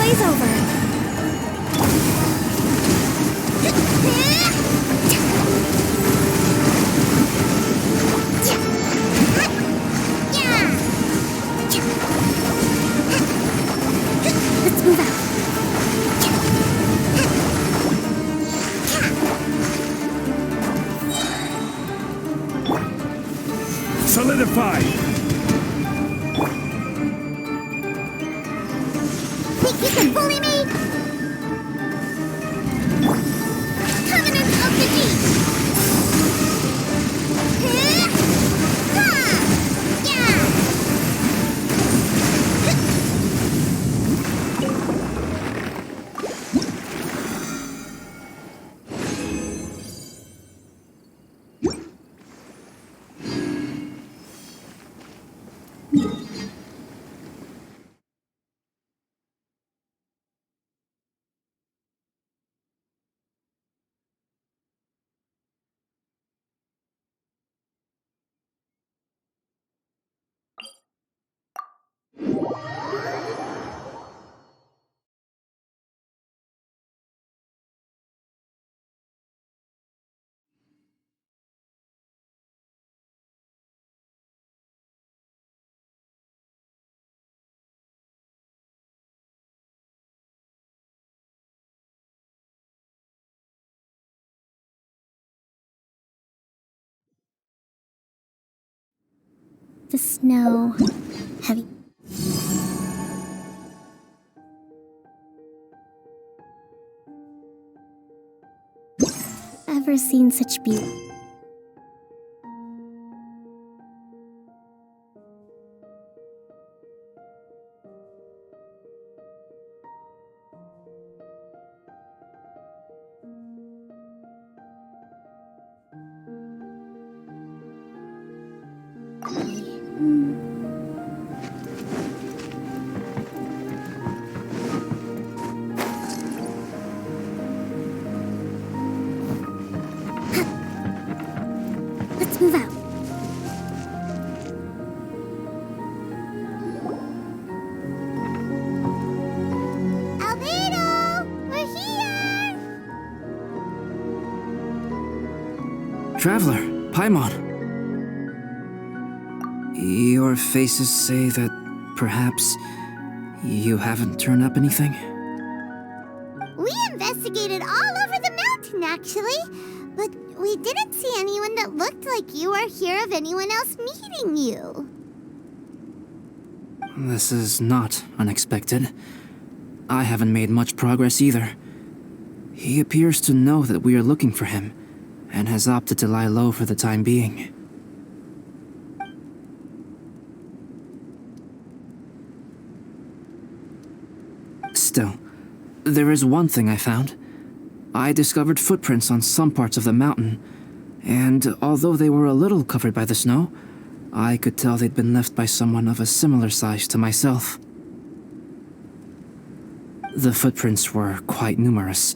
glaze over. Let's move out. Solidify! Think you can bully me? Covenant of the Deep! The snow. Have you ever seen such beauty? Let's move out. Albedo! We're here! Traveler, Paimon. Your faces say that perhaps you haven't turned up anything? We investigated all over the mountain, actually, but we didn't see anyone that looked like you or hear of anyone else meeting you. This is not unexpected. I haven't made much progress either. He appears to know that we are looking for him, and has opted to lie low for the time being. Still, there is one thing I found. I discovered footprints on some parts of the mountain, and although they were a little covered by the snow, I could tell they'd been left by someone of a similar size to myself. The footprints were quite numerous,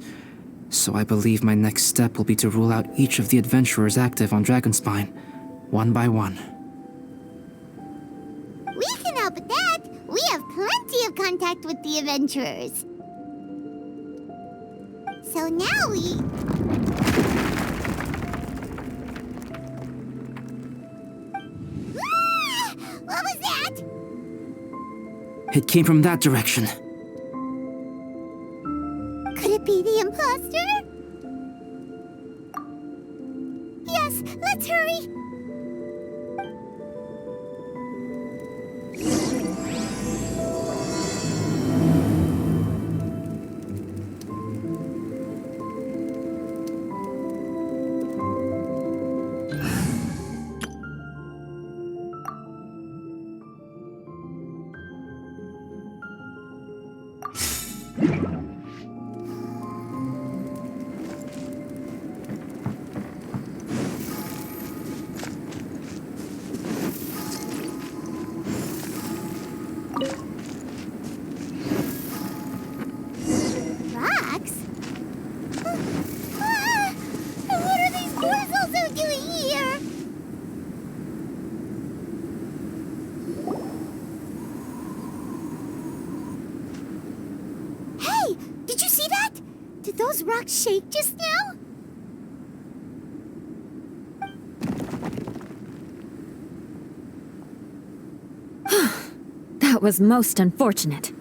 so I believe my next step will be to rule out each of the adventurers active on Dragonspine, one by one. We can help with that. We have plenty of contact with the adventurers. So now we... Ah! What was that? It came from that direction. Could it be the imposter? Yes, let's hurry. Hey, did you see that? Did those rocks shake just now? That was most unfortunate.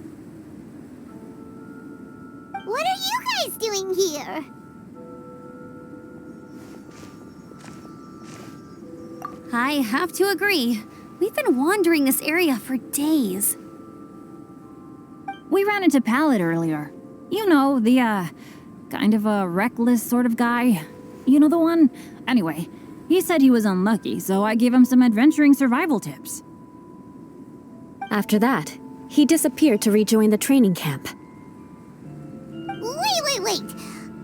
What are you guys doing here? I have to agree. We've been wandering this area for days. We ran into Pallet earlier. You know, the, kind of a reckless sort of guy. You know the one? Anyway, he said he was unlucky, so I gave him some adventuring survival tips. After that, he disappeared to rejoin the training camp. Wait.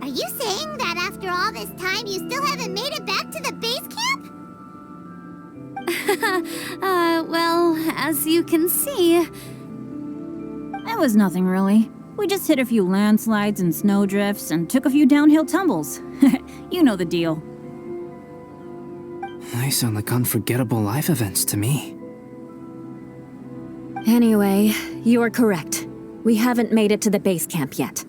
Are you saying that after all this time you still haven't made it back to the base camp? Well, as you can see... It was nothing really. We just hit a few landslides and snowdrifts and took a few downhill tumbles. You know the deal. They sound like unforgettable life events to me. Anyway, you are correct. We haven't made it to the base camp yet.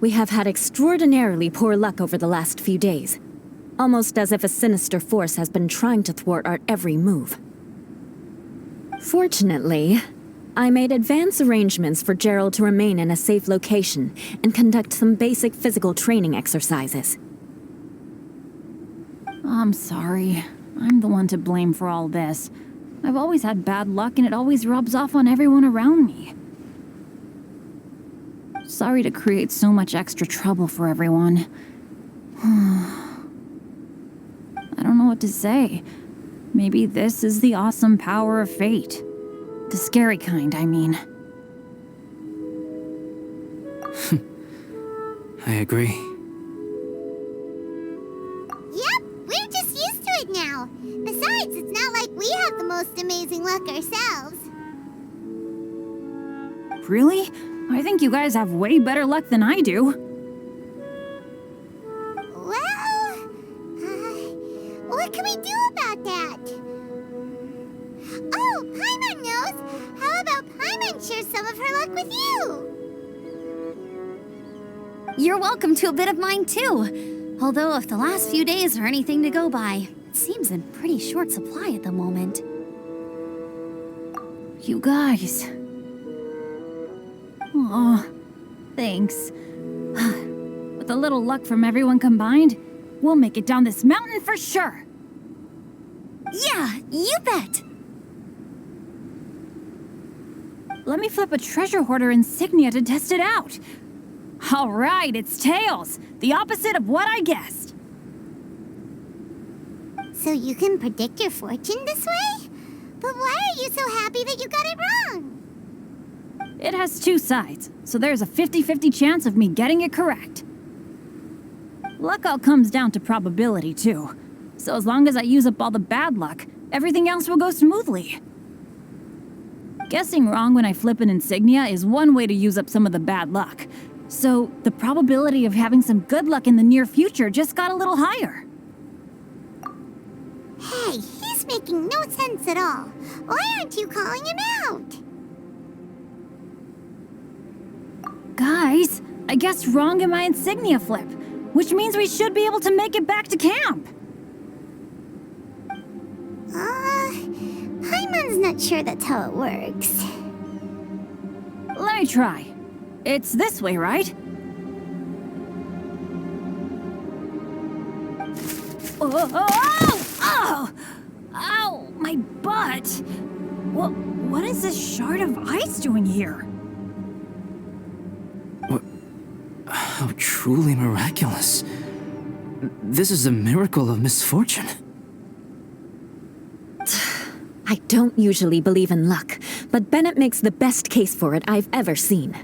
We have had extraordinarily poor luck over the last few days. Almost as if a sinister force has been trying to thwart our every move. Fortunately, I made advance arrangements for Gerald to remain in a safe location and conduct some basic physical training exercises. I'm sorry. I'm the one to blame for all this. I've always had bad luck and it always rubs off on everyone around me. Sorry to create so much extra trouble for everyone. I don't know what to say. Maybe this is the awesome power of fate. The scary kind, I mean. I agree. Yep, we're just used to it now. Besides, it's not like we have the most amazing luck ourselves. Really? I think you guys have way better luck than I do. Well, what can we do about that? Oh, Paimon knows! How about Paimon shares some of her luck with you? You're welcome to a bit of mine too. Although if the last few days are anything to go by, it seems in pretty short supply at the moment. You guys. Oh, thanks. With a little luck from everyone combined, we'll make it down this mountain for sure. Yeah, you bet! Let me flip a treasure hoarder insignia to test it out. All right, it's tails. The opposite of what I guessed. So you can predict your fortune this way? But why are you so happy that you got it wrong? It has two sides, so there's a 50-50 chance of me getting it correct. Luck all comes down to probability, too. So as long as I use up all the bad luck, everything else will go smoothly. Guessing wrong when I flip an insignia is one way to use up some of the bad luck. So the probability of having some good luck in the near future just got a little higher. Hey, he's making no sense at all. Why aren't you calling him out? Guys, I guessed wrong in my insignia flip, which means we should be able to make it back to camp. Paimon's not sure that's how it works. Let me try. It's this way, right? Oh! Ow! My butt! What is this shard of ice doing here? How truly miraculous. This is a miracle of misfortune. I don't usually believe in luck, but Bennett makes the best case for it I've ever seen.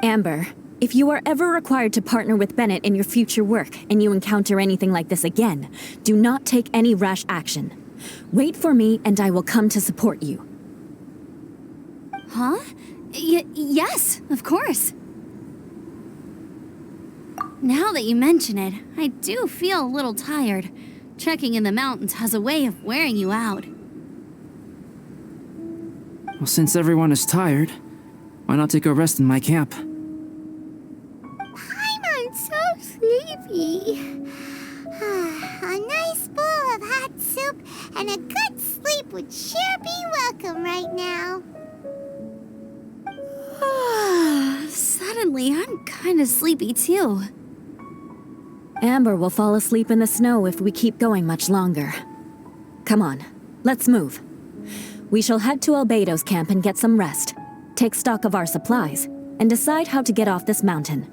Amber, if you are ever required to partner with Bennett in your future work and you encounter anything like this again, do not take any rash action. Wait for me and I will come to support you. Huh? Yes, of course. Now that you mention it, I do feel a little tired. Trekking in the mountains has a way of wearing you out. Well, since everyone is tired, Why not take a rest in my camp? Paimon's so sleepy. A nice bowl of hot soup and a good sleep would sure be welcome right now. Suddenly, I'm kind of sleepy too. Amber will fall asleep in the snow if we keep going much longer. Come on, let's move. We shall head to Albedo's camp and get some rest, take stock of our supplies, and decide how to get off this mountain.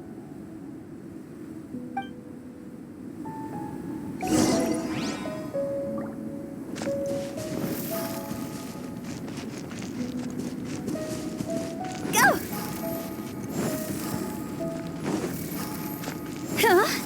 Go! Huh?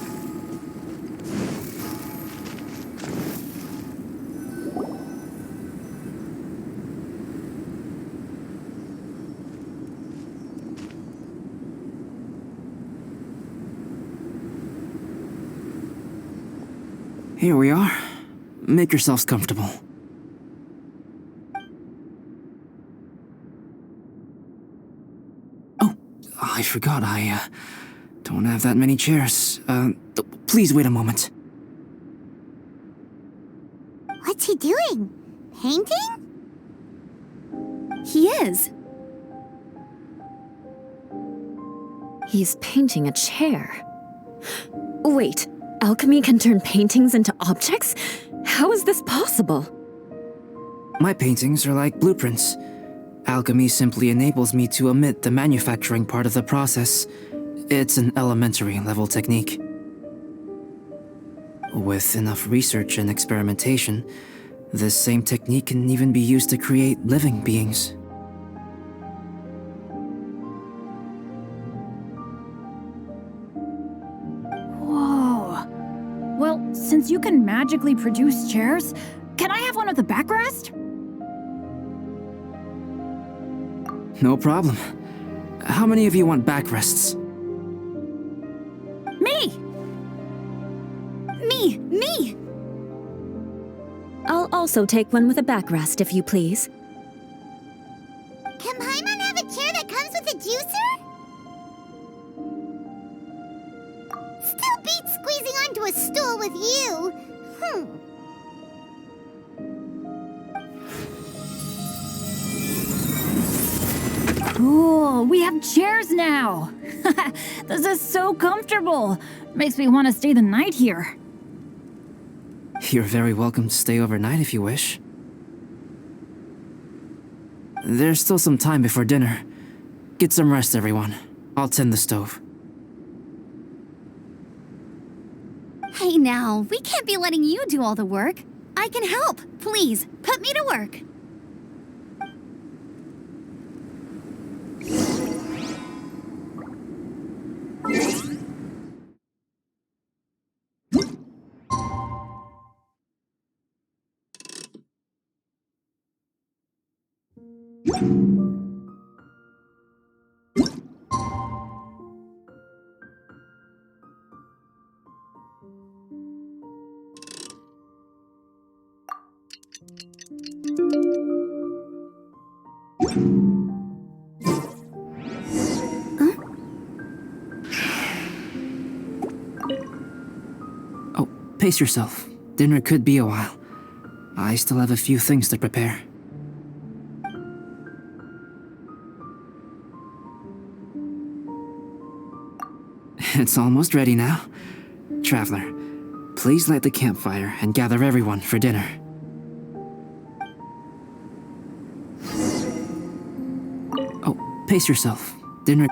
Here we are. Make yourselves comfortable. Oh, I forgot I don't have that many chairs. Please wait a moment. What's he doing? Painting? He is. He's painting a chair. Wait, alchemy can turn paintings into objects? How is this possible? My paintings are like blueprints. Alchemy simply enables me to omit the manufacturing part of the process. It's an elementary level technique. With enough research and experimentation, this same technique can even be used to create living beings. Whoa. Well, since you can magically produce chairs, can I have one with a backrest? No problem. How many of you want backrests? Me! Me! I'll also take one with a backrest, if you please. Can Paimon have a chair that comes with a juicer? Still beats squeezing onto a stool with you. Cool, we have chairs now! This is so comfortable! Makes me want to stay the night here. You're very welcome to stay overnight if you wish. There's still some time before dinner. Get some rest, everyone. I'll tend the stove. Hey now, we can't be letting you do all the work. I can help. Please, put me to work. Oh, pace yourself. Dinner could be a while. I still have a few things to prepare. It's almost ready now. Traveler, please light the campfire and gather everyone for dinner. Oh, pace yourself. Dinner...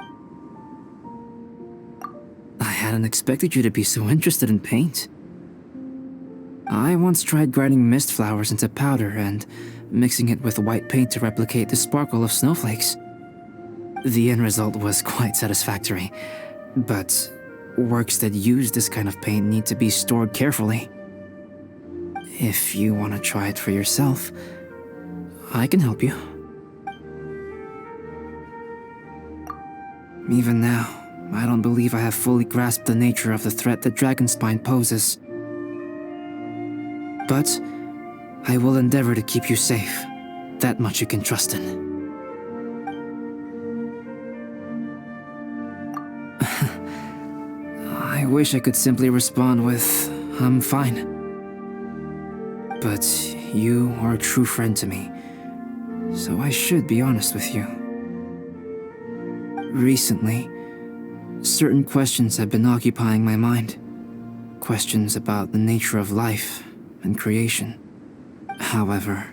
I hadn't expected you to be so interested in paint. I once tried grinding mist flowers into powder and mixing it with white paint to replicate the sparkle of snowflakes. The end result was quite satisfactory, but works that use this kind of paint need to be stored carefully. If you want to try it for yourself, I can help you. Even now, I don't believe I have fully grasped the nature of the threat that Dragonspine poses. But I will endeavor to keep you safe. That much you can trust in. I wish I could simply respond with, I'm fine. But you are a true friend to me, so I should be honest with you. Recently, certain questions have been occupying my mind. Questions about the nature of life and creation. However,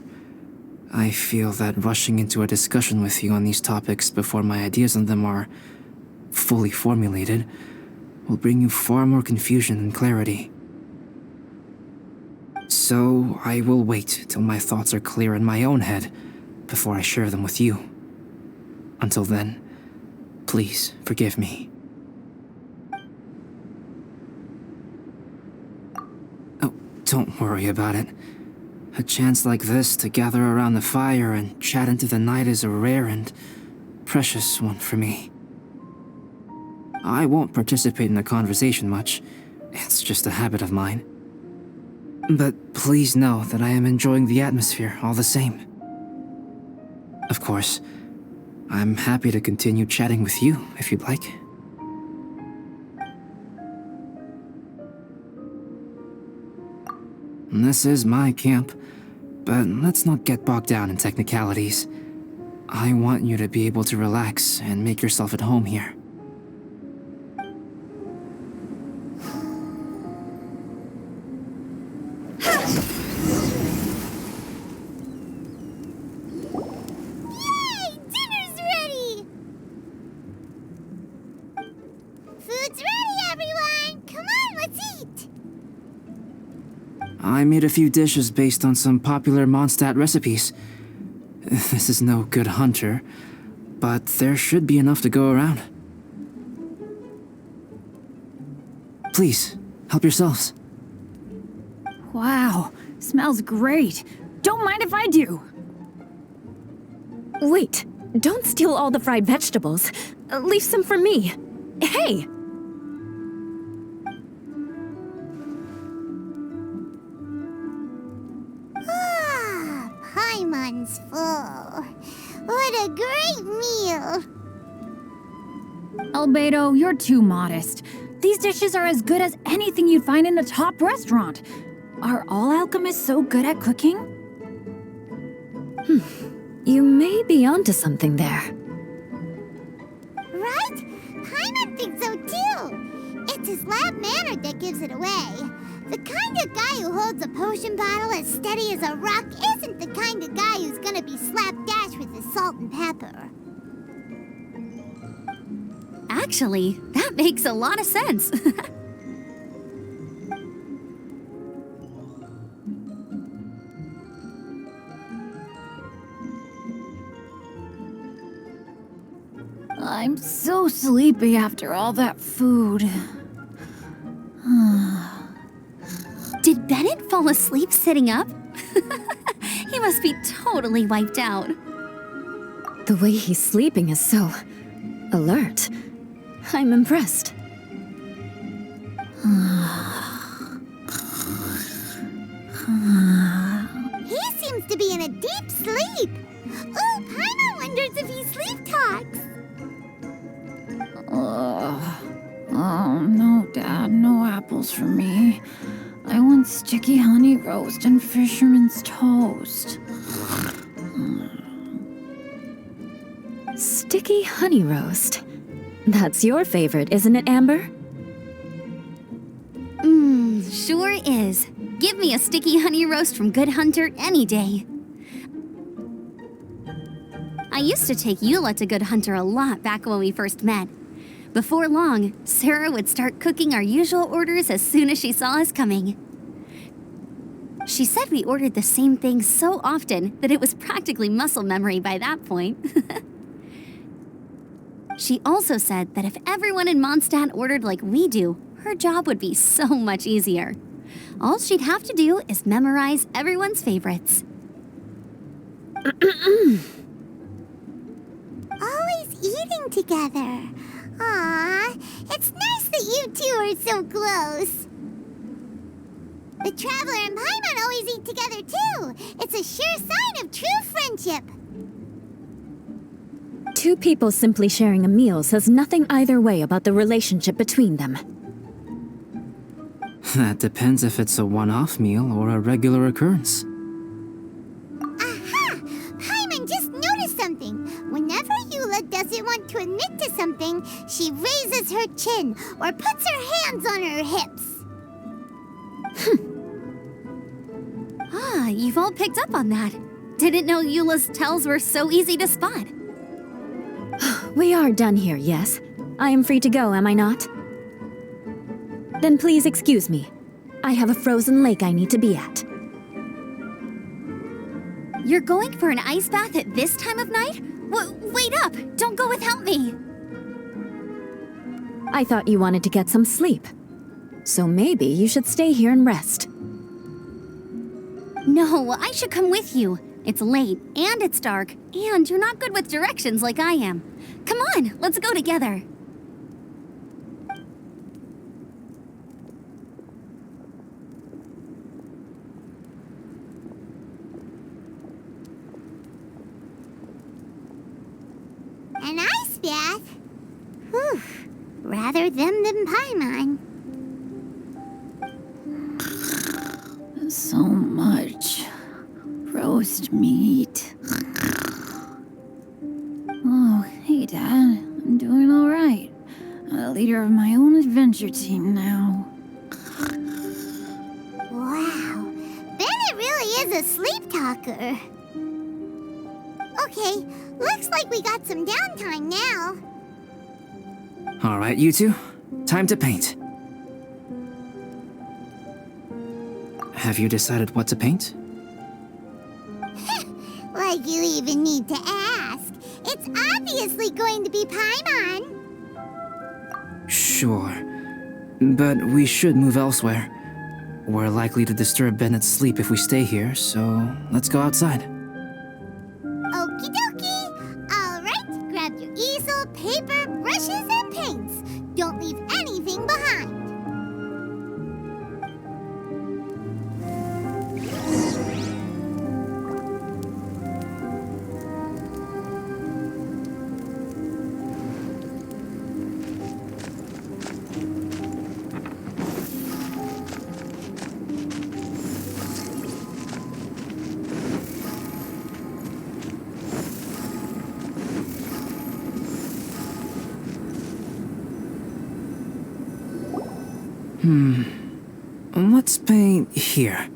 I feel that rushing into a discussion with you on these topics before my ideas on them are fully formulated will bring you far more confusion than clarity. So I will wait till my thoughts are clear in my own head before I share them with you. Until then, please forgive me. Oh, don't worry about it. A chance like this to gather around the fire and chat into the night is a rare and precious one for me. I won't participate in the conversation much. It's just a habit of mine. But please know that I am enjoying the atmosphere all the same. Of course, I'm happy to continue chatting with you if you'd like. This is my camp, but let's not get bogged down in technicalities. I want you to be able to relax and make yourself at home here. Yay! Dinner's ready! Food's ready, everyone! Come on, let's eat! I made a few dishes based on some popular Mondstadt recipes. This is no good hunter, but there should be enough to go around. Please, help yourselves. Wow, smells great. Don't mind if I do. Wait, don't steal all the fried vegetables. Leave some for me. Hey! Ah, Paimon's full. What a great meal! Albedo, you're too modest. These dishes are as good as anything you'd find in a top restaurant. Are all alchemists so good at cooking? You may be onto something there. Right? Paimon thinks so too. It's his lab manner that gives it away. The kind of guy who holds a potion bottle as steady as a rock isn't the kind of guy who's gonna be slapdash with his salt and pepper. Actually, that makes a lot of sense. I'm so sleepy after all that food. Did Bennett fall asleep sitting up? He must be totally wiped out. The way he's sleeping is so alert. I'm impressed. He seems to be in a deep sleep. Ooh, Paimon wonders if he sleep talks. Oh, no, Dad, no apples for me. I want sticky honey roast and fisherman's toast. Sticky honey roast. That's your favorite, isn't it, Amber? Sure is. Give me a sticky honey roast from Good Hunter any day. I used to take Eula to Good Hunter a lot back when we first met. Before long, Sarah would start cooking our usual orders as soon as she saw us coming. She said we ordered the same thing so often that it was practically muscle memory by that point. She also said that if everyone in Mondstadt ordered like we do, her job would be so much easier. All she'd have to do is memorize everyone's favorites. Always eating together. Aw, it's nice that you two are so close. The Traveler and Paimon always eat together too. It's a sure sign of true friendship. Two people simply sharing a meal says nothing either way about the relationship between them. That depends if it's a one-off meal or a regular occurrence. Aha! Paimon just noticed something. Whenever Eula doesn't want to admit to something, she raises her chin or puts her hands on her hips. Ah, you've all picked up on that. Didn't know Eula's tells were so easy to spot. We are done here, yes? I am free to go, am I not? Then please excuse me. I have a frozen lake I need to be at. You're going for an ice bath at this time of night? Wait up! Don't go without me! I thought you wanted to get some sleep. So maybe you should stay here and rest. No, I should come with you. It's late, and it's dark, and you're not good with directions like I am. Come on, let's go together. An ice bath? Whew. Rather them than Paimon. So much roast meat. Oh, hey, Dad. I'm doing all right. I'm the leader of my own adventure team now. Wow. Bennett really is a sleep talker. Okay, looks like we got some downtime now. All right, you two. Time to paint. Have you decided what to paint? Like you even need to ask. It's obviously going to be Paimon. Sure. But we should move elsewhere. We're likely to disturb Bennett's sleep if we stay here, so let's go outside. Okie dokie. All right, grab your easel, paper, brushes, and paints. Don't leave anything behind. Let's paint here.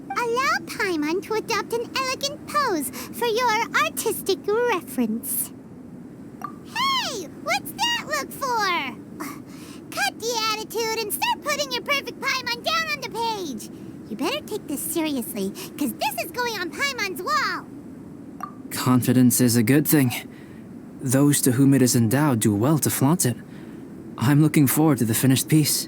Allow Paimon to adopt an elegant pose for your artistic reference. Hey, what's that look for? Cut the attitude and start putting your perfect Paimon down on the page. You better take this seriously, because this is going on Paimon's wall. Confidence is a good thing. Those to whom it is endowed do well to flaunt it. I'm looking forward to the finished piece.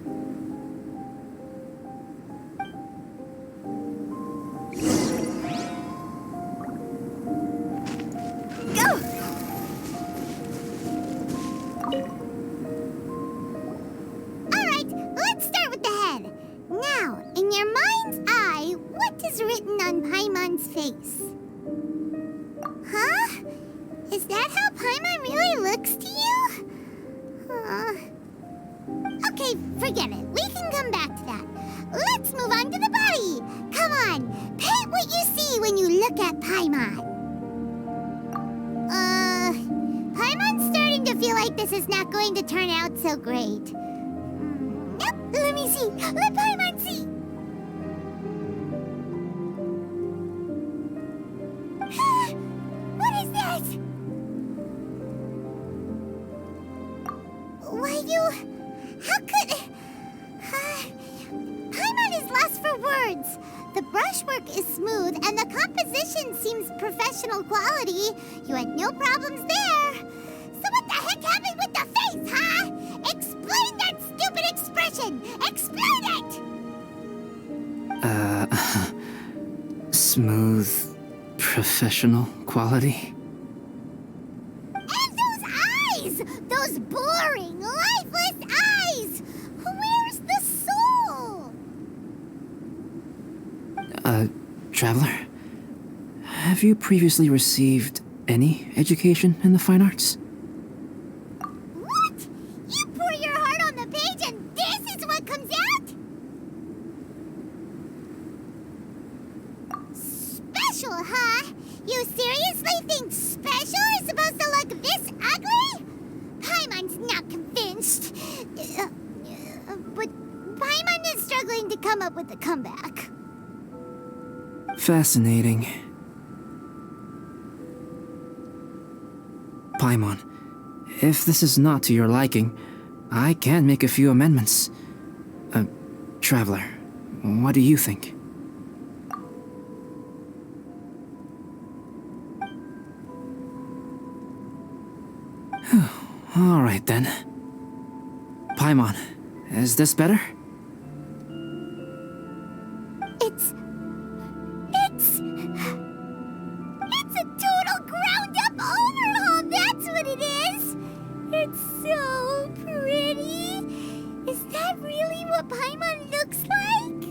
Okay, forget it. We can come back to that. Let's move on to the body. Come on, paint what you see when you look at Paimon. Paimon's starting to feel like this is not going to turn out so great. Nope, let me see. Let Paimon see. What is that? Why, how could... Paimon is lost for words. The brushwork is smooth, and the composition seems professional quality. You had no problems there. So what the heck happened with the face, huh? Explain that stupid expression! Explain it! Smooth, professional quality? And those eyes! Those boring, lifeless eyes! Where's the soul? Traveler, have you previously received any education in the fine arts? What? You pour your heart on the page and this is what comes out? Special, huh? You seriously think special is supposed to look this ugly? Paimon's not convinced. But Paimon is struggling to come up with a comeback. Fascinating. Paimon, if this is not to your liking, I can make a few amendments. Traveler, what do you think? All right then. Paimon, is this better? It's a total ground-up overhaul, that's what it is! It's so pretty! Is that really what Paimon looks like?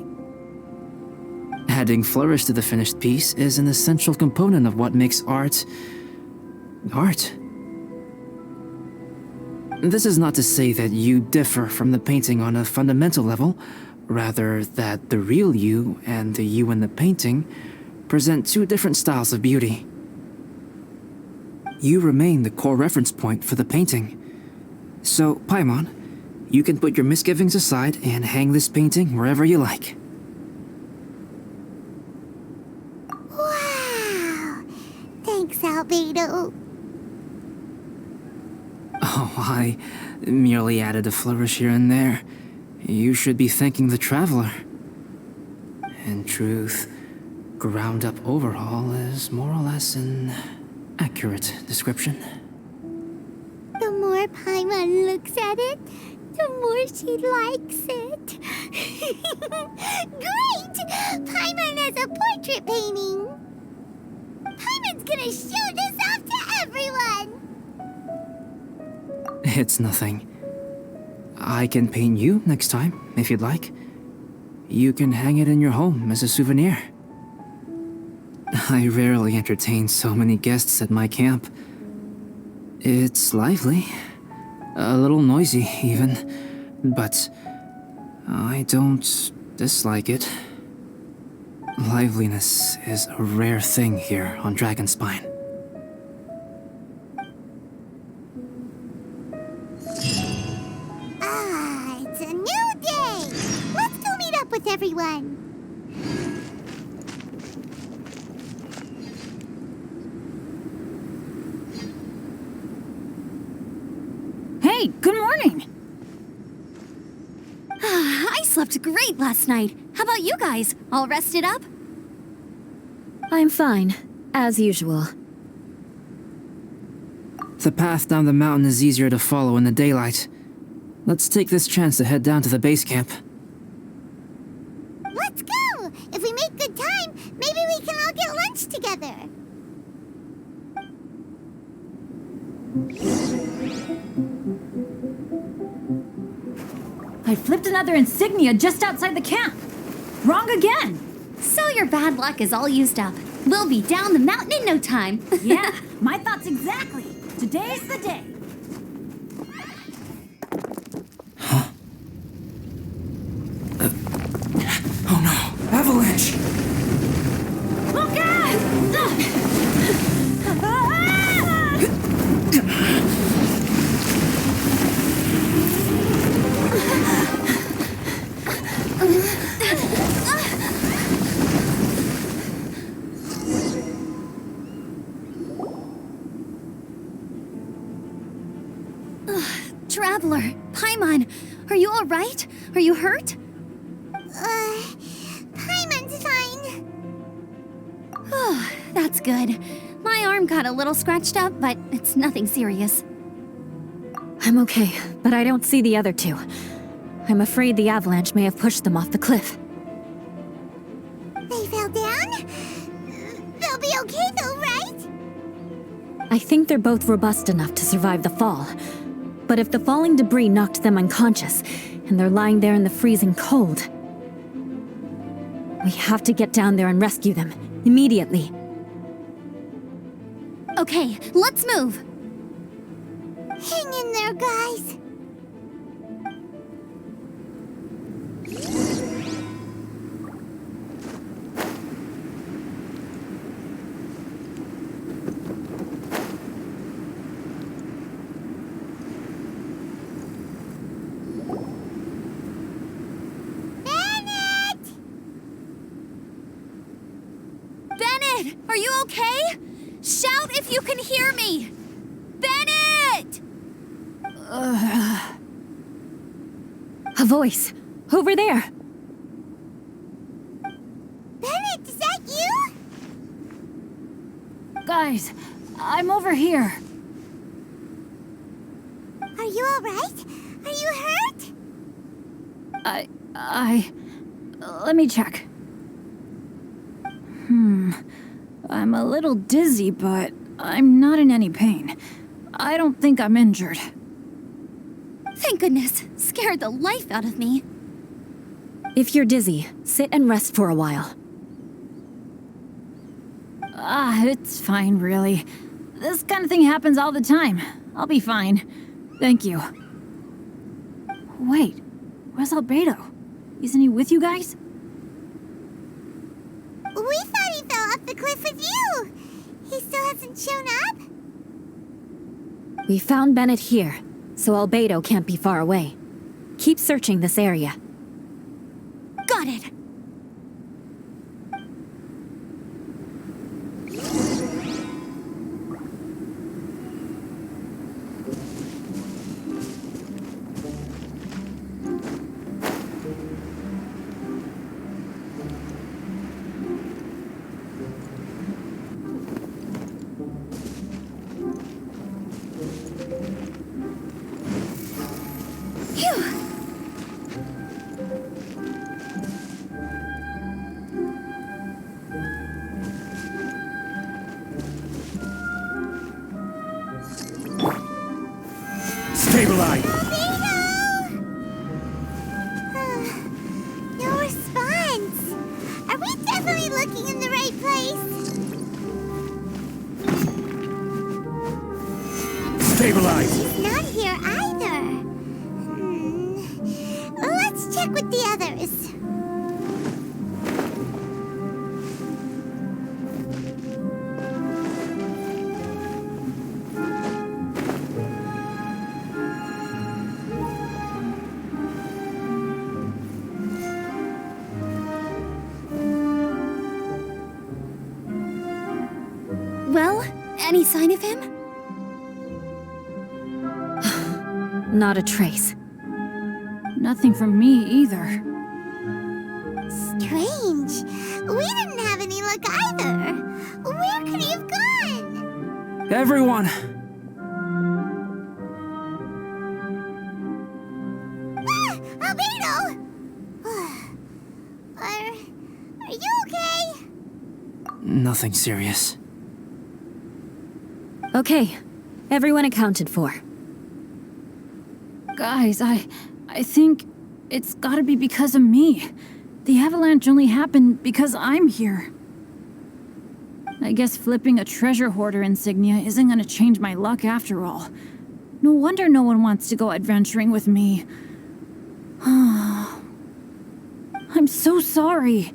Adding flourish to the finished piece is an essential component of what makes art... art. This is not to say that you differ from the painting on a fundamental level, rather that the real you and the you in the painting present two different styles of beauty. You remain the core reference point for the painting. So, Paimon, you can put your misgivings aside and hang this painting wherever you like. Wow! Thanks, Albedo. Oh, I merely added a flourish here and there. You should be thanking the traveler. In truth, ground-up overhaul is more or less an accurate description. The more Paimon looks at it, the more she likes it. Great! Paimon has a portrait painting! Paimon's gonna show this off to everyone! It's nothing. I can paint you next time, if you'd like. You can hang it in your home as a souvenir. I rarely entertain so many guests at my camp. It's lively. A little noisy, even. But I don't dislike it. Liveliness is a rare thing here on Dragonspine. It's a new day! Let's go meet up with everyone! Hey, good morning! I slept great last night. How about you guys? All rested up? I'm fine, as usual. The path down the mountain is easier to follow in the daylight. Let's take this chance to head down to the base camp. Let's go! If we make good time, maybe we can all get lunch together. I flipped another insignia just outside the camp. Wrong again. So your bad luck is all used up. We'll be down the mountain in no time. Yeah, my thoughts exactly. Today's the day. Oh no! Avalanche! Look out! Traveler, Paimon, are you all right? Are you hurt? Paimon's fine. Oh, that's good. My arm got a little scratched up, but it's nothing serious. I'm okay, but I don't see the other two. I'm afraid the avalanche may have pushed them off the cliff. They fell down? They'll be okay though, right? I think they're both robust enough to survive the fall. But if the falling debris knocked them unconscious, and they're lying there in the freezing cold, we have to get down there and rescue them, immediately. Okay, let's move. Hang in there, guys. Bennett, are you okay? Shout if you can hear me! Bennett! A voice. Over there. Bennett, is that you? Guys, I'm over here. Are you alright? Are you hurt? Let me check. I'm a little dizzy, but I'm not in any pain. I don't think I'm injured. Thank goodness. Scared the life out of me. If you're dizzy, sit and rest for a while. It's fine, really. This kind of thing happens all the time. I'll be fine. Thank you. Wait, where's Albedo? Isn't he with you guys? We thought he fell off the cliff with you. He still hasn't shown up? We found Bennett here, so Albedo can't be far away. Keep searching this area. Got it. Stabilize! No response. Are we definitely looking in the right place? Stabilize! He's not here either. Let's check with the others. Well, any sign of him? Not a trace. Nothing from me either. Strange. We didn't have any luck either. Where could he have gone? Everyone! Albedo! Are you okay? Nothing serious. Okay, everyone accounted for. Guys, I think it's gotta be because of me. The avalanche only happened because I'm here. I guess flipping a treasure hoarder insignia isn't gonna change my luck after all. No wonder no one wants to go adventuring with me. I'm so sorry.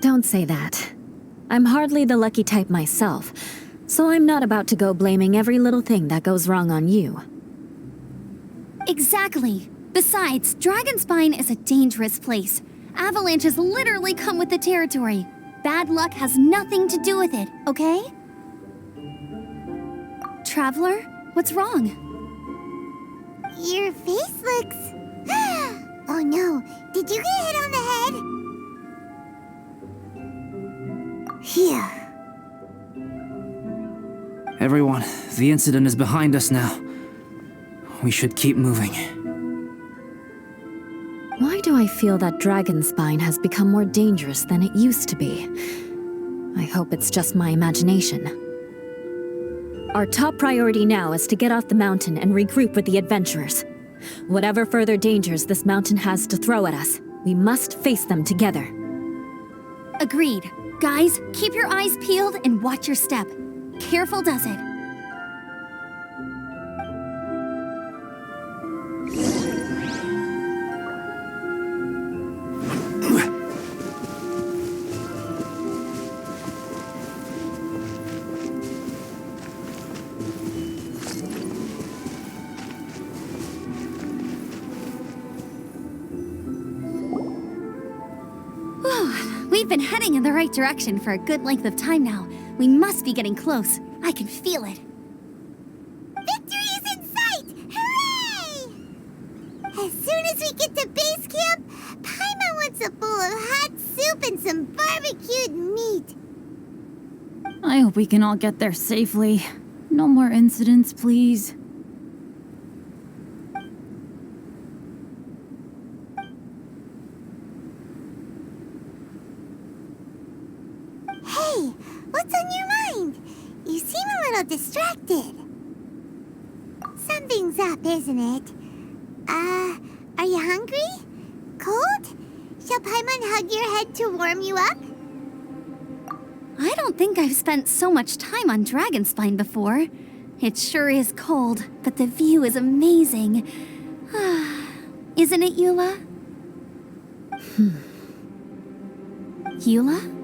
Don't say that. I'm hardly the lucky type myself, so I'm not about to go blaming every little thing that goes wrong on you. Exactly. Besides, Dragonspine is a dangerous place. Avalanches literally come with the territory. Bad luck has nothing to do with it, okay? Traveler, what's wrong? Your face looks... Oh no, did you get hit on the head? Phew. Everyone, the incident is behind us now. We should keep moving. Why do I feel that Dragonspine has become more dangerous than it used to be? I hope it's just my imagination. Our top priority now is to get off the mountain and regroup with the adventurers. Whatever further dangers this mountain has to throw at us, we must face them together. Agreed. Guys, keep your eyes peeled and watch your step. Careful does it. We've been heading in the right direction for a good length of time now. We must be getting close. I can feel it. Victory is in sight! Hooray! As soon as we get to base camp, Paimon wants a bowl of hot soup and some barbecued meat. I hope we can all get there safely. No more incidents, please. Hey, what's on your mind? You seem a little distracted. Something's up, isn't it? Are you hungry? Cold? Shall Paimon hug your head to warm you up? I don't think I've spent so much time on Dragonspine before. It sure is cold, but the view is amazing. Isn't it, Eula? Eula?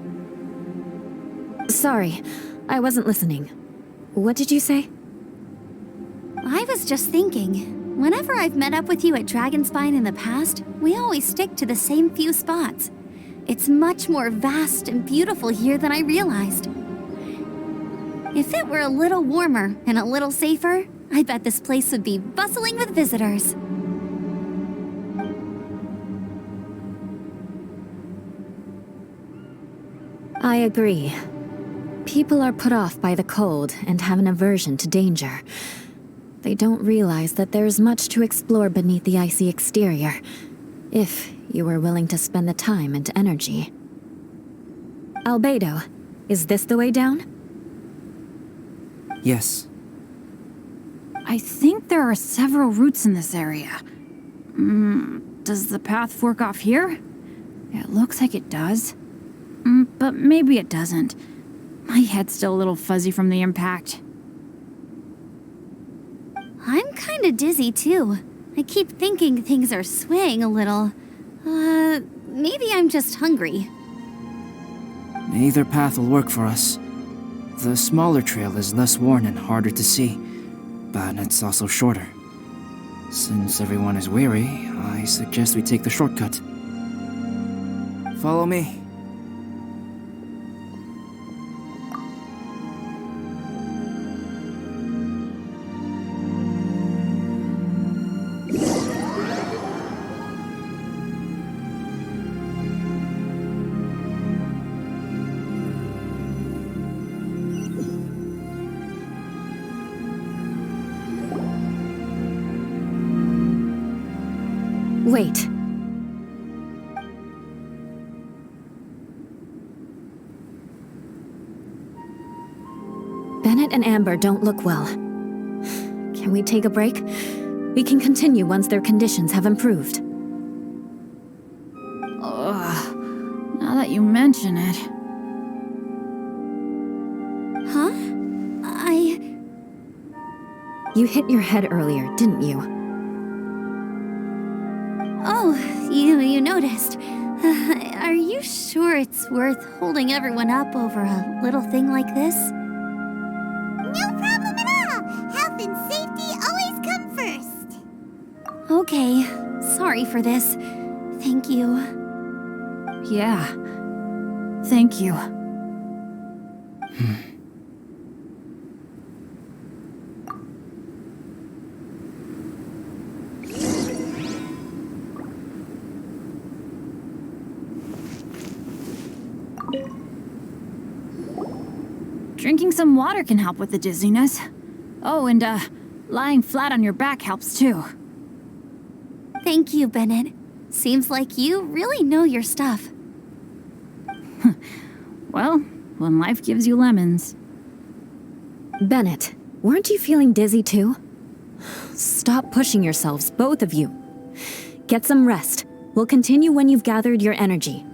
Sorry, I wasn't listening. What did you say? I was just thinking, whenever I've met up with you at Dragonspine in the past, we always stick to the same few spots. It's much more vast and beautiful here than I realized. If it were a little warmer and a little safer, I bet this place would be bustling with visitors. I agree. People are put off by the cold and have an aversion to danger. They don't realize that there's much to explore beneath the icy exterior, if you were willing to spend the time and energy. Albedo, is this the way down? Yes. I think there are several routes in this area. Does the path fork off here? It looks like it does. But maybe it doesn't. My head's still a little fuzzy from the impact. I'm kinda dizzy too. I keep thinking things are swaying a little. Maybe I'm just hungry. Either path will work for us. The smaller trail is less worn and harder to see, but it's also shorter. Since everyone is weary, I suggest we take the shortcut. Follow me. Wait. Bennett and Amber don't look well. Can we take a break? We can continue once their conditions have improved. Now that you mention it. Huh? You hit your head earlier, didn't you? Oh, you noticed. Are you sure it's worth holding everyone up over a little thing like this? No problem at all. Health and safety always come first. Okay, sorry for this. Thank you. Yeah. Thank you. Drinking some water can help with the dizziness. Oh, and lying flat on your back helps too. Thank you, Bennett. Seems like you really know your stuff. Well, when life gives you lemons. Bennett, weren't you feeling dizzy too? Stop pushing yourselves, both of you. Get some rest. We'll continue when you've gathered your energy.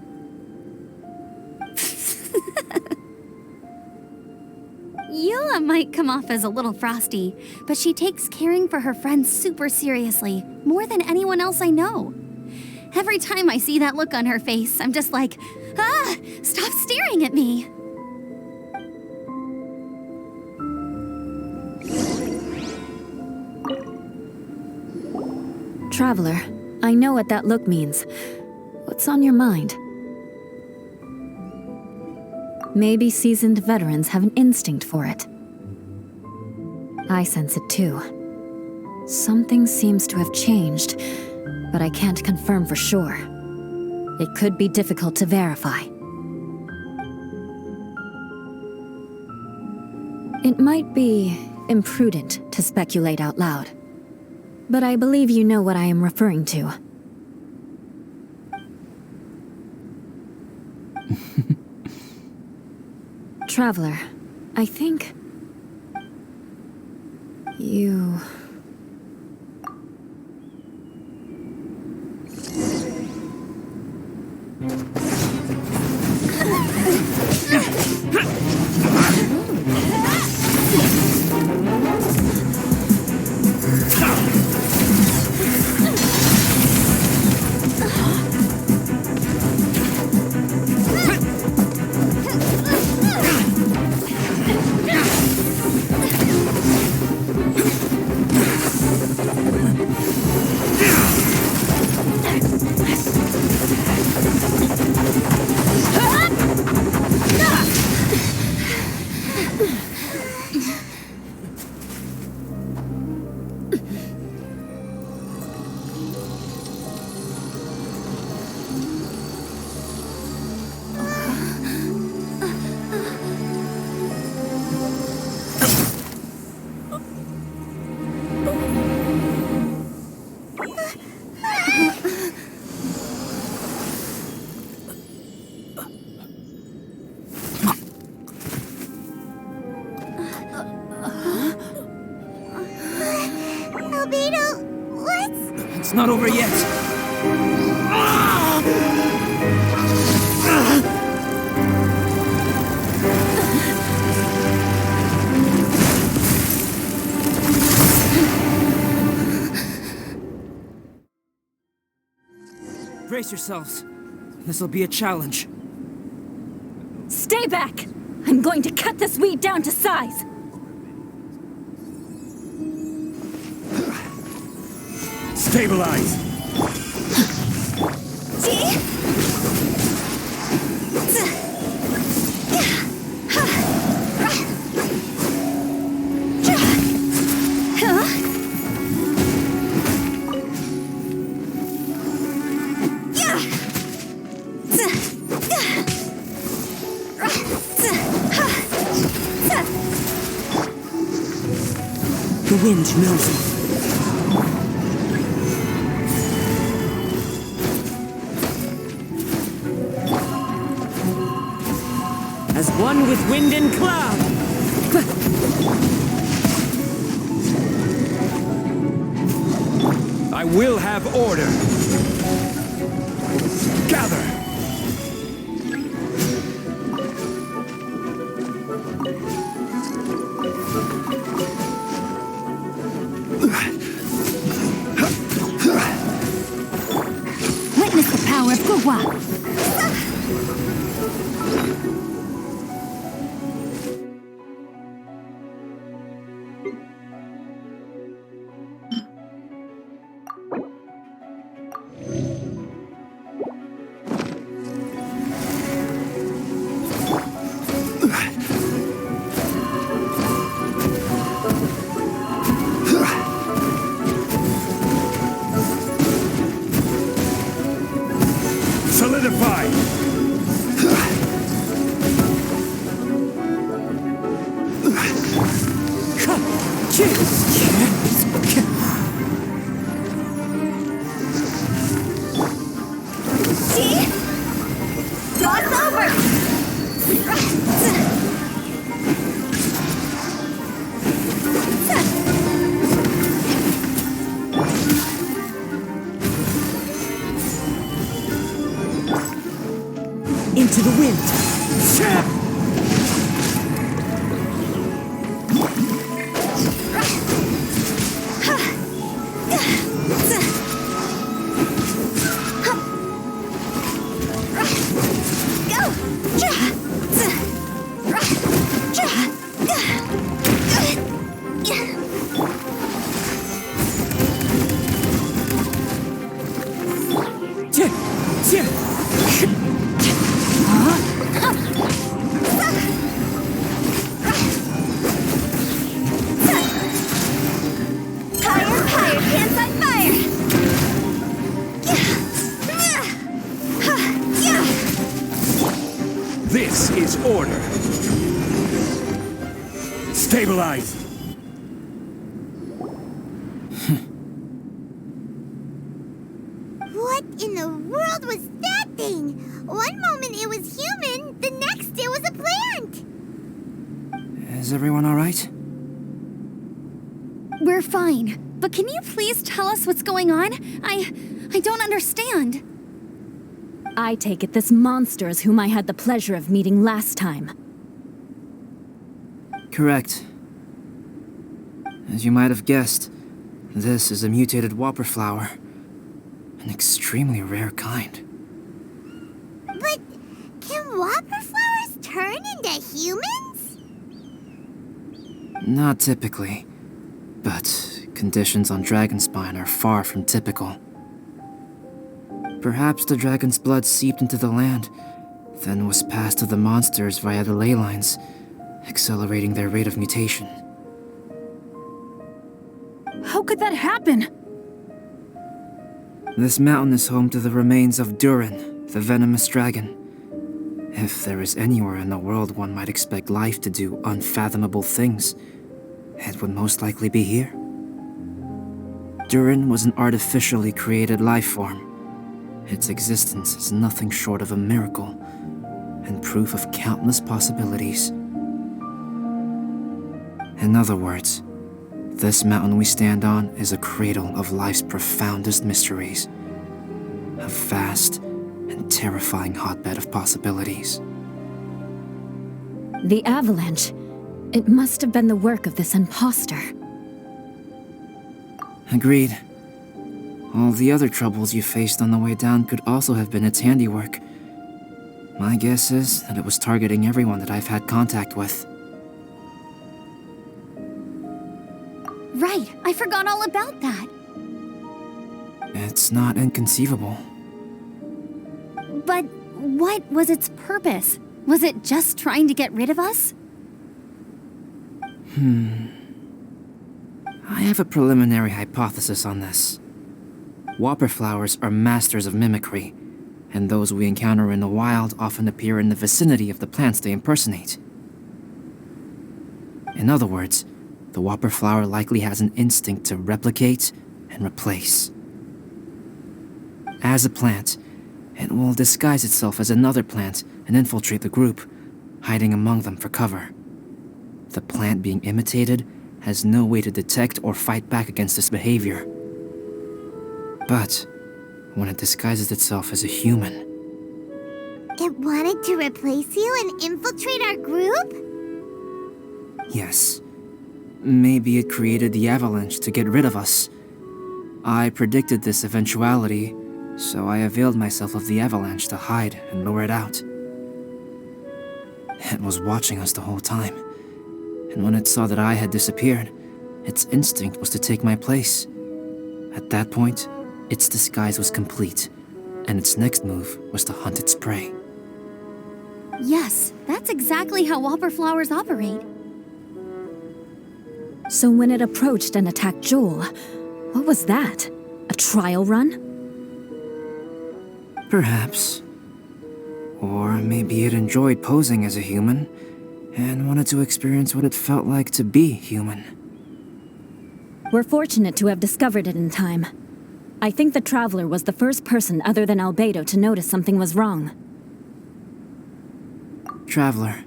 Mula might come off as a little frosty, but she takes caring for her friends super seriously, more than anyone else I know. Every time I see that look on her face, I'm just like, ah, stop staring at me. Traveler, I know what that look means. What's on your mind? Maybe seasoned veterans have an instinct for it. I sense it too. Something seems to have changed, but I can't confirm for sure. It could be difficult to verify. It might be imprudent to speculate out loud, but I believe you know what I am referring to. Traveler, I think... you... Albedo, what's... It's not over yet. Brace yourselves. This'll be a challenge. Stay back! I'm going to cut this wheat down to size! Stabilize! The wind knows it. As one with wind and cloud. I will have order. Gather! Witness the power of Gugwa! Solidify! See? Cross over! Into the wind. has order. Stabilize! What in the world was that thing? One moment it was human, the next it was a plant! Is everyone alright? We're fine. But can you please tell us what's going on? I don't understand. I take it this monster is whom I had the pleasure of meeting last time. Correct. As you might have guessed, this is a mutated Whopperflower. An extremely rare kind. But can Whopperflowers turn into humans? Not typically, but conditions on Dragonspine are far from typical. Perhaps the dragon's blood seeped into the land, then was passed to the monsters via the ley lines, accelerating their rate of mutation. How could that happen? This mountain is home to the remains of Durin, the venomous dragon. If there is anywhere in the world one might expect life to do unfathomable things, it would most likely be here. Durin was an artificially created life form. Its existence is nothing short of a miracle, and proof of countless possibilities. In other words, this mountain we stand on is a cradle of life's profoundest mysteries. A vast and terrifying hotbed of possibilities. The avalanche. It must have been the work of this imposter. Agreed. All the other troubles you faced on the way down could also have been its handiwork. My guess is that it was targeting everyone that I've had contact with. Right, I forgot all about that. It's not inconceivable. But what was its purpose? Was it just trying to get rid of us? I have a preliminary hypothesis on this. Whopperflowers are masters of mimicry, and those we encounter in the wild often appear in the vicinity of the plants they impersonate. In other words, the Whopperflower likely has an instinct to replicate and replace. As a plant, it will disguise itself as another plant and infiltrate the group, hiding among them for cover. The plant being imitated has no way to detect or fight back against this behavior. But when it disguises itself as a human... It wanted to replace you and infiltrate our group? Yes. Maybe it created the avalanche to get rid of us. I predicted this eventuality, so I availed myself of the avalanche to hide and lure it out. It was watching us the whole time, and when it saw that I had disappeared, its instinct was to take my place. At that point, its disguise was complete, and its next move was to hunt its prey. Yes, that's exactly how Whopperflowers operate. So when it approached and attacked Joel, what was that? A trial run? Perhaps. Or maybe it enjoyed posing as a human, and wanted to experience what it felt like to be human. We're fortunate to have discovered it in time. I think the Traveler was the first person other than Albedo to notice something was wrong. Traveler,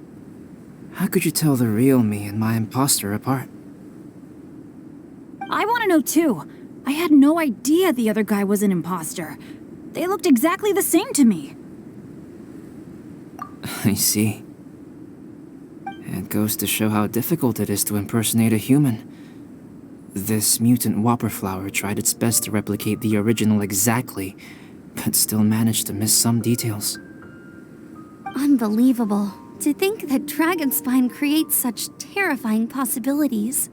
how could you tell the real me and my imposter apart? I want to know too. I had no idea the other guy was an imposter. They looked exactly the same to me. I see. It goes to show how difficult it is to impersonate a human. This mutant Whopperflower tried its best to replicate the original exactly, but still managed to miss some details. Unbelievable. To think that Dragonspine creates such terrifying possibilities.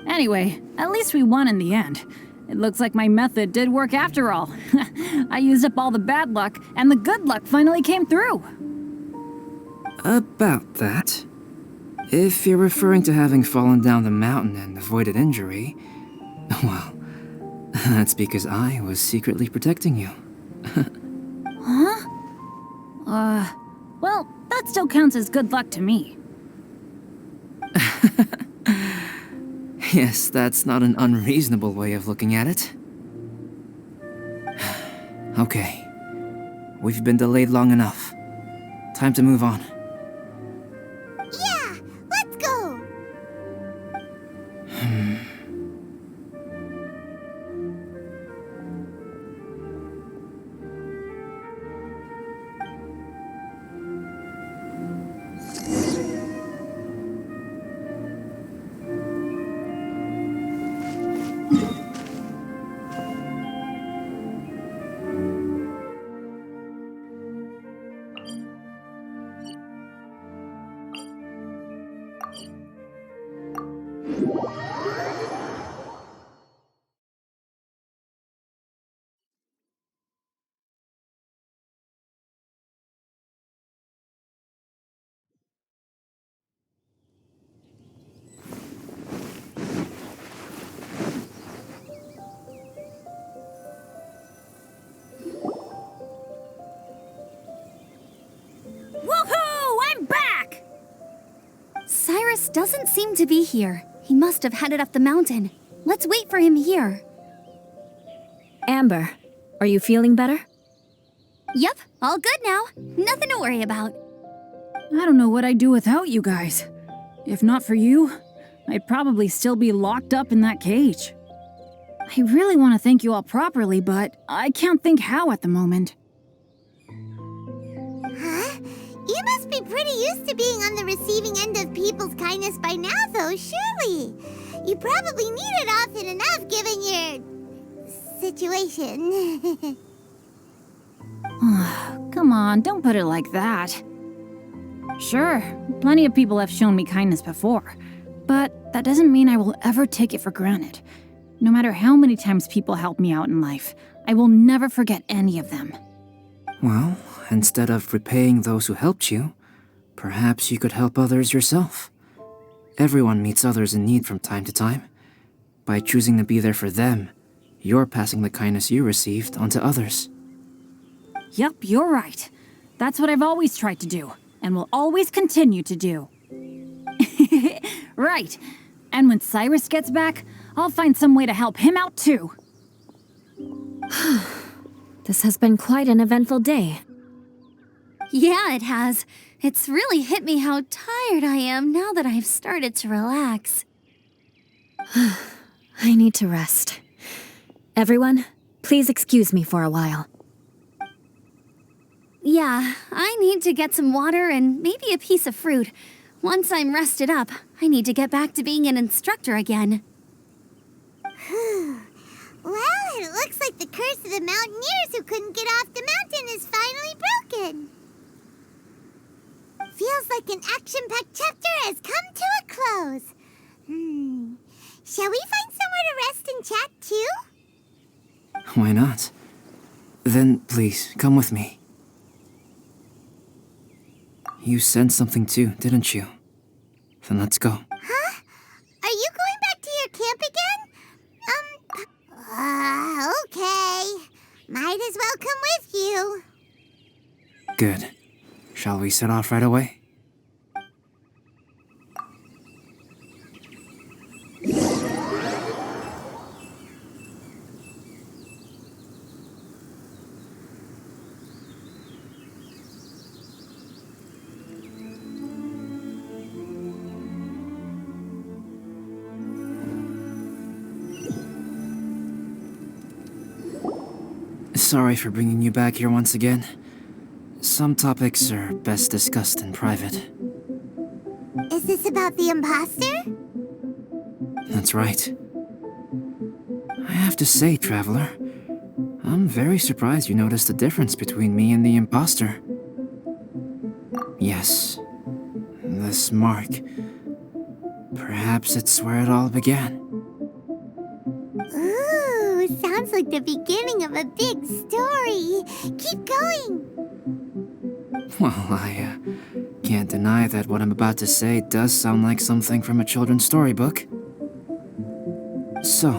Anyway, at least we won in the end. It looks like my method did work after all. I used up all the bad luck, and the good luck finally came through. About that. If you're referring to having fallen down the mountain and avoided injury, well, that's because I was secretly protecting you. Well, that still counts as good luck to me. Yes, that's not an unreasonable way of looking at it. Okay. We've been delayed long enough. Time to move on. Yeah, let's go! Woohoo! I'm back! Cyrus doesn't seem to be here. He must have headed up the mountain. Let's wait for him here. Amber, are you feeling better? Yep, all good now. Nothing to worry about. I don't know what I'd do without you guys. If not for you, I'd probably still be locked up in that cage. I really want to thank you all properly, but I can't think how at the moment. Huh? You must be pretty used to being on the receiving end of people's kindness by now, though, surely. You probably need it often enough, given your situation. Come on, don't put it like that. Sure, plenty of people have shown me kindness before, but that doesn't mean I will ever take it for granted. No matter how many times people help me out in life, I will never forget any of them. Well, instead of repaying those who helped you, perhaps you could help others yourself. Everyone meets others in need from time to time. By choosing to be there for them, you're passing the kindness you received on to others. Yup, you're right. That's what I've always tried to do, and will always continue to do. Right. And when Cyrus gets back, I'll find some way to help him out too. This has been quite an eventful day. Yeah, it has. It's really hit me how tired I am now that I've started to relax. I need to rest. Everyone, please excuse me for a while. Yeah, I need to get some water and maybe a piece of fruit. Once I'm rested up, I need to get back to being an instructor again. Well, it looks like the curse of the mountaineers who couldn't get off the mountain is finally broken. Feels like an action-packed chapter has come to a close. Shall we find somewhere to rest and chat too? Why not? Then please, come with me. You sensed something too, didn't you? Then let's go. Huh? Are you going back to your camp again? Okay. Might as well come with you. Good. Shall we set off right away? Sorry for bringing you back here once again. Some topics are best discussed in private. Is this about the imposter? That's right. I have to say, Traveler, I'm very surprised you noticed the difference between me and the imposter. Yes, this mark. Perhaps it's where it all began. Ooh, sounds like the beginning of a big story. Keep going. Well, I can't deny that what I'm about to say does sound like something from a children's storybook. So,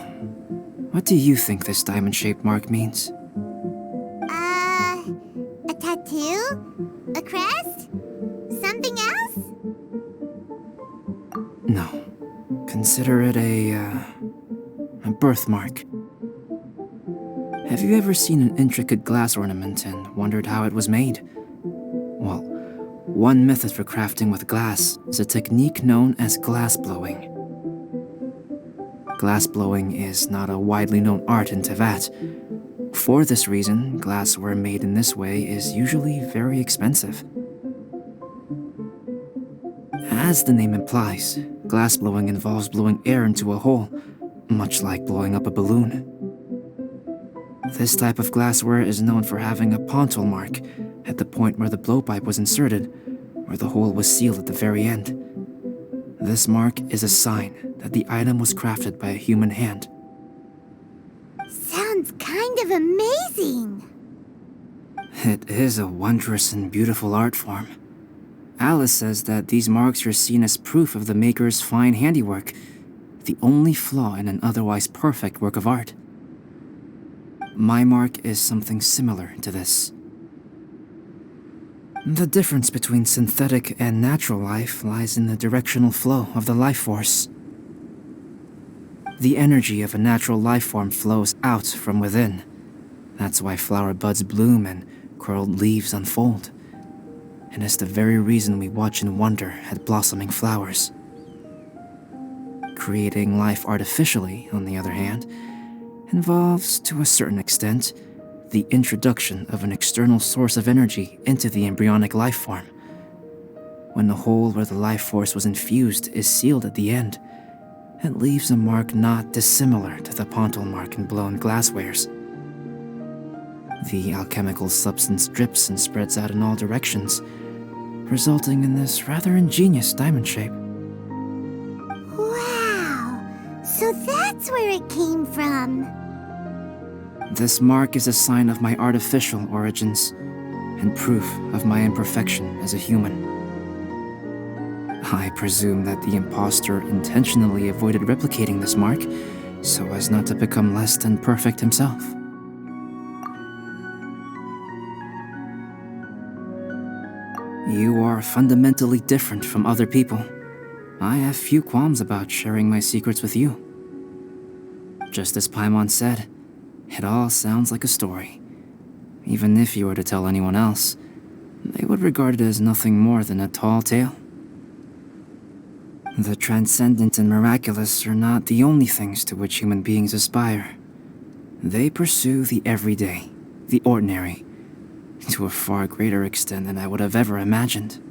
what do you think this diamond-shaped mark means? A tattoo? A crest? Something else? No. Consider it a birthmark. Have you ever seen an intricate glass ornament and wondered how it was made? Well, one method for crafting with glass is a technique known as glass blowing. Glass blowing is not a widely known art in Teyvat. For this reason, glassware made in this way is usually very expensive. As the name implies, glass blowing involves blowing air into a hole, much like blowing up a balloon. This type of glassware is known for having a pontal mark at the point where the blowpipe was inserted, where the hole was sealed at the very end. This mark is a sign that the item was crafted by a human hand. Sounds kind of amazing. It is a wondrous and beautiful art form. Alice says that these marks are seen as proof of the maker's fine handiwork, the only flaw in an otherwise perfect work of art. My mark is something similar to this. The difference between synthetic and natural life lies in the directional flow of the life force. The energy of a natural life form flows out from within. That's why flower buds bloom and curled leaves unfold. And it's the very reason we watch and wonder at blossoming flowers. Creating life artificially, on the other hand, involves, to a certain extent, the introduction of an external source of energy into the embryonic life form. When the hole where the life force was infused is sealed at the end, it leaves a mark not dissimilar to the pontal mark in blown glasswares. The alchemical substance drips and spreads out in all directions, resulting in this rather ingenious diamond shape. Wow! So that's where it came from. This mark is a sign of my artificial origins, and proof of my imperfection as a human. I presume that the impostor intentionally avoided replicating this mark, so as not to become less than perfect himself. You are fundamentally different from other people. I have few qualms about sharing my secrets with you. Just as Paimon said, it all sounds like a story. Even if you were to tell anyone else, they would regard it as nothing more than a tall tale. The transcendent and miraculous are not the only things to which human beings aspire. They pursue the everyday, the ordinary, to a far greater extent than I would have ever imagined.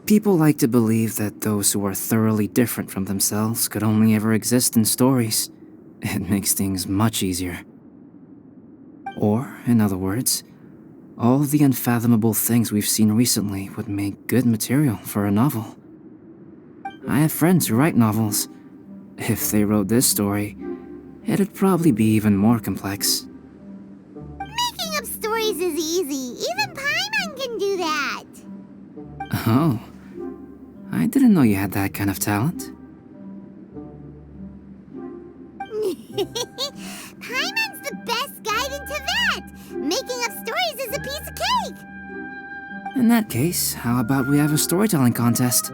People like to believe that those who are thoroughly different from themselves could only ever exist in stories. It makes things much easier. Or, in other words, all the unfathomable things we've seen recently would make good material for a novel. I have friends who write novels. If they wrote this story, it'd probably be even more complex. Making up stories is easy. Even Paimon can do that. Oh, I didn't know you had that kind of talent. Paimon's the best guide in Teyvat. Making up stories is a piece of cake. In that case, how about we have a storytelling contest?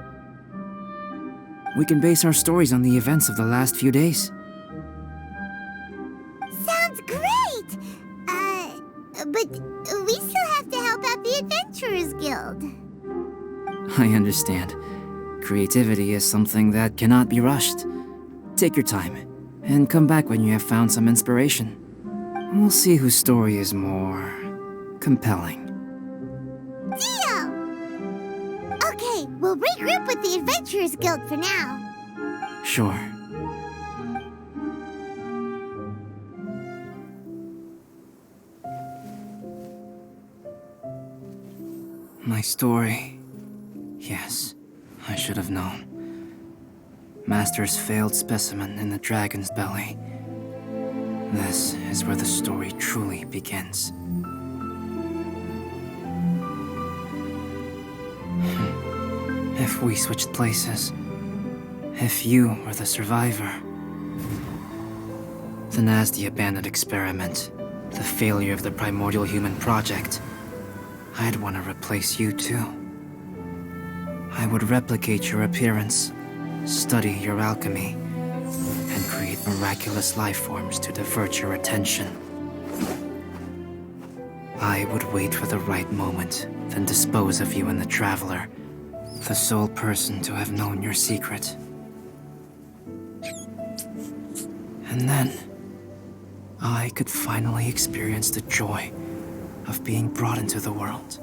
We can base our stories on the events of the last few days. Sounds great! But we still have to help out the Adventurers Guild. I understand. Creativity is something that cannot be rushed. Take your time, and come back when you have found some inspiration. We'll see whose story is more compelling. Deal! Okay, we'll regroup with the Adventurers Guild for now. Sure. My story. Yes, I should have known. Master's failed specimen in the dragon's belly. This is where the story truly begins. If we switched places, if you were the survivor, then as the abandoned experiment, the failure of the primordial human project, I'd want to replace you too. I would replicate your appearance, study your alchemy, and create miraculous life forms to divert your attention. I would wait for the right moment, then dispose of you in the Traveler, the sole person to have known your secret. And then, I could finally experience the joy of being brought into the world.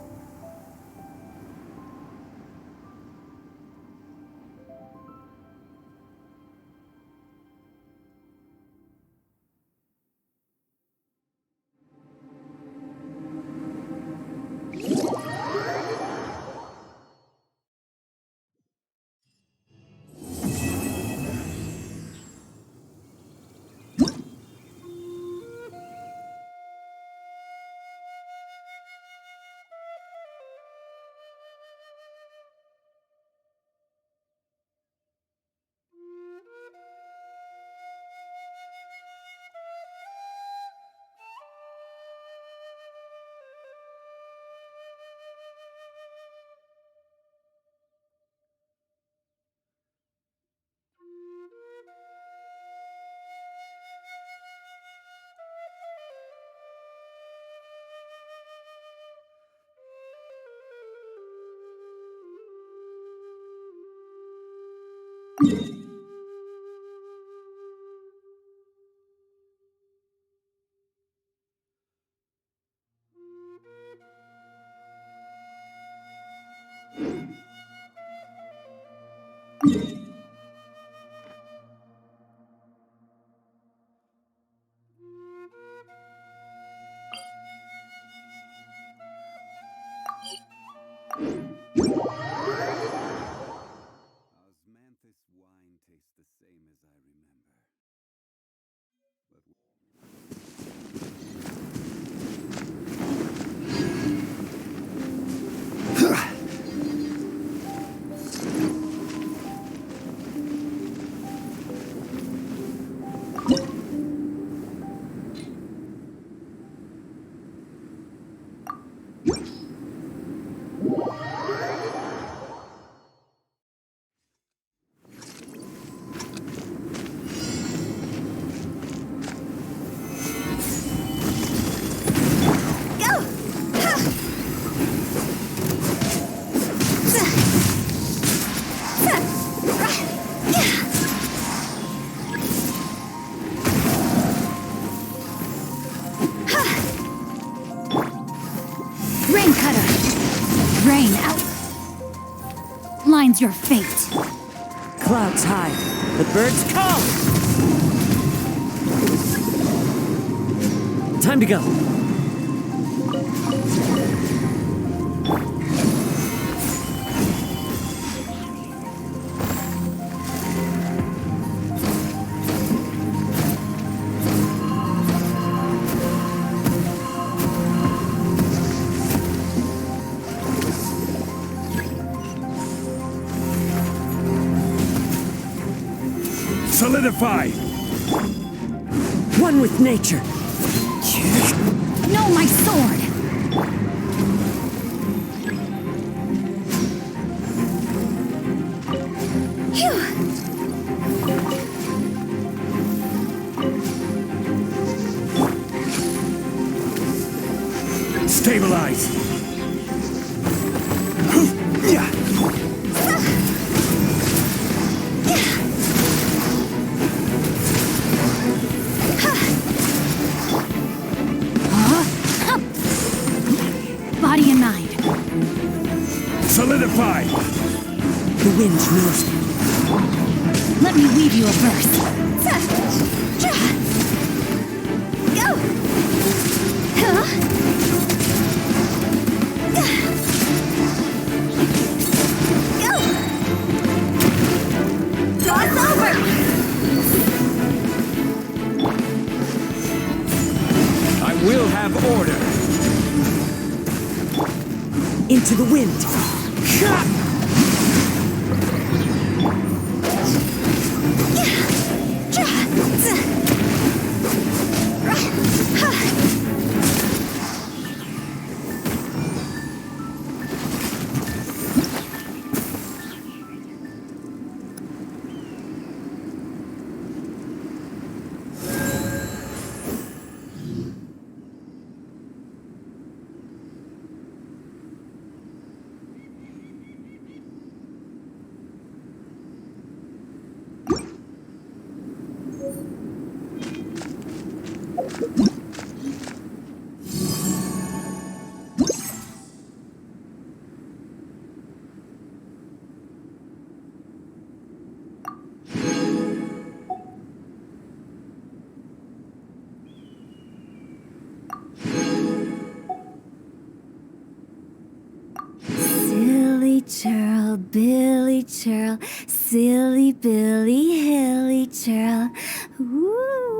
Osmanthus wine tastes the same as I remember. Your fate. Clouds high, the birds come! Time to go. Solidify! One with nature. No, my sword! Stabilize! Body and mind. Solidify! The wind knows me. Let me weave you a verse. Go! Go! Cross over! I will have order! Into the wind. Silly churl, Billy churl, silly Billy, hilly churl. Woo!